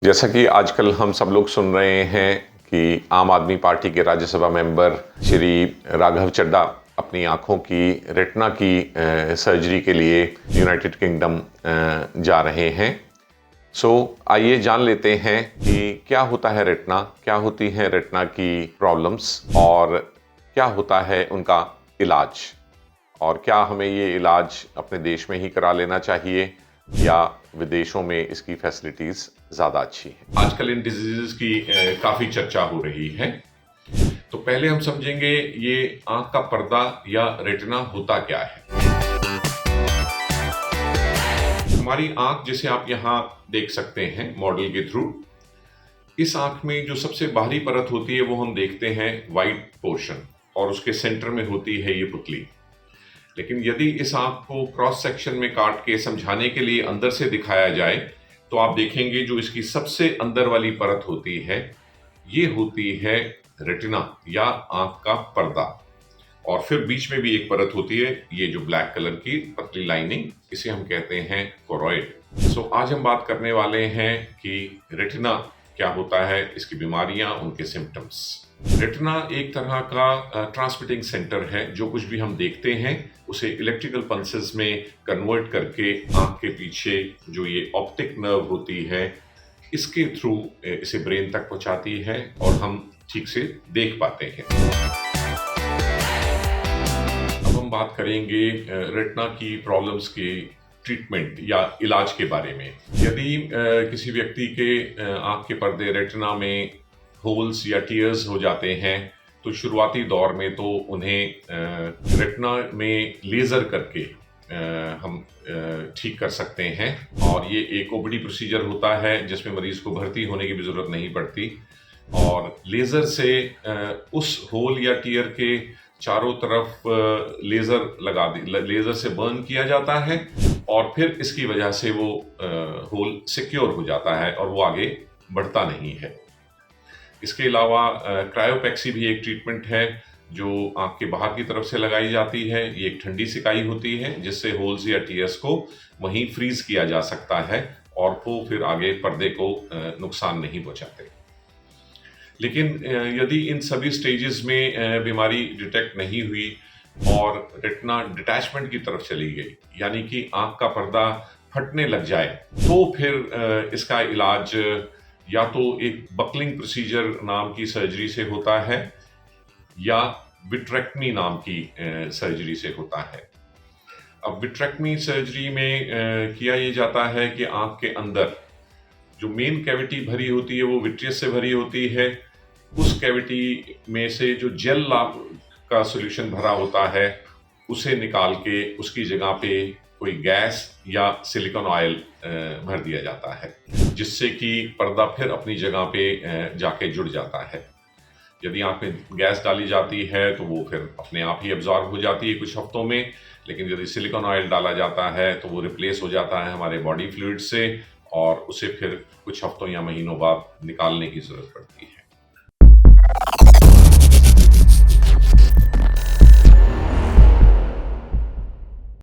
जैसा कि आजकल हम सब लोग सुन रहे हैं कि आम आदमी पार्टी के राज्यसभा मेंबर श्री राघव चड्ढा अपनी आँखों की रेटिना की सर्जरी के लिए यूनाइटेड किंगडम जा रहे हैं। आइए जान लेते हैं कि क्या होता है रेटिना, क्या होती है रेटिना की प्रॉब्लम्स और क्या होता है उनका इलाज, और क्या हमें ये इलाज अपने देश में ही करा लेना चाहिए या विदेशों में इसकी फैसिलिटीज़ ज़्यादा अच्छी है। आजकल इन डिजीज़ की काफ़ी चर्चा हो रही है। तो पहले हम समझेंगे ये आँख का पर्दा या रेटिना होता क्या है। हमारी आँख, जिसे आप यहाँ देख सकते हैं मॉडल के थ्रू, इस आँख में जो सबसे बाहरी परत होती है वो हम देखते हैं वाइट पोर्शन, और उसके सेंटर में होती है ये पुतली। लेकिन यदि इस आँख को क्रॉस सेक्शन में काट के समझाने के लिए अंदर से दिखाया जाए तो आप देखेंगे जो इसकी सबसे अंदर वाली परत होती है ये होती है रेटिना या आँख का पर्दा, और फिर बीच में भी एक परत होती है, ये जो ब्लैक कलर की पतली लाइनिंग, इसे हम कहते हैं कोरोइड। आज हम बात करने वाले हैं कि रेटिना क्या होता है, इसकी बीमारियां, उनके सिम्टम्स। रेटिना एक तरह का ट्रांसमिटिंग सेंटर है। जो कुछ भी हम देखते हैं उसे इलेक्ट्रिकल पल्सेस में कन्वर्ट करके आँख के पीछे जो ये ऑप्टिक नर्व होती है इसके थ्रू इसे ब्रेन तक पहुंचाती है और हम ठीक से देख पाते हैं। अब हम बात करेंगे रेटिना की प्रॉब्लम्स के ट्रीटमेंट या इलाज के बारे में। यदि किसी व्यक्ति के आँख के पर्दे रेटिना में होल्स या टीयर्स हो जाते हैं तो शुरुआती दौर में तो उन्हें रेटिना में लेज़र करके हम ठीक कर सकते हैं, और ये एक ओपीडी प्रोसीजर होता है जिसमें मरीज को भर्ती होने की भी ज़रूरत नहीं पड़ती, और लेज़र से उस होल या टीयर के चारों तरफ लेज़र से बर्न किया जाता है, और फिर इसकी वजह से वो होल सिक्योर हो जाता है और वो आगे बढ़ता नहीं है। इसके अलावा क्रायोपेक्सी भी एक ट्रीटमेंट है जो आँख के बाहर की तरफ से लगाई जाती है। ये एक ठंडी सिकाई होती है जिससे होल्स या टीयर्स को वहीं फ्रीज किया जा सकता है और वो फिर आगे पर्दे को नुकसान नहीं पहुंचाते। लेकिन यदि इन सभी स्टेजेस में बीमारी डिटेक्ट नहीं हुई और रेटिना डिटैचमेंट की तरफ चली गई, यानी कि आँख का पर्दा फटने लग जाए, तो फिर इसका इलाज या तो एक बकलिंग प्रोसीजर नाम की सर्जरी से होता है या विट्रेक्टमी नाम की सर्जरी से होता है। अब विट्रेक्टमी सर्जरी में किया ये जाता है कि आँख के अंदर जो मेन कैविटी भरी होती है वो विट्रियस से भरी होती है। उस कैविटी में से जो जेल का सॉल्यूशन भरा होता है उसे निकाल के उसकी जगह पे कोई गैस या सिलिकॉन ऑयल भर दिया जाता है, जिससे कि पर्दा फिर अपनी जगह पे जाके जुड़ जाता है। यदि आँख में गैस डाली जाती है तो वो फिर अपने आप ही एब्जॉर्ब हो जाती है कुछ हफ्तों में, लेकिन यदि सिलिकॉन ऑयल डाला जाता है तो वो रिप्लेस हो जाता है हमारे बॉडी फ्लूइड से, और उसे फिर कुछ हफ्तों या महीनों बाद निकालने की ज़रूरत पड़ती है।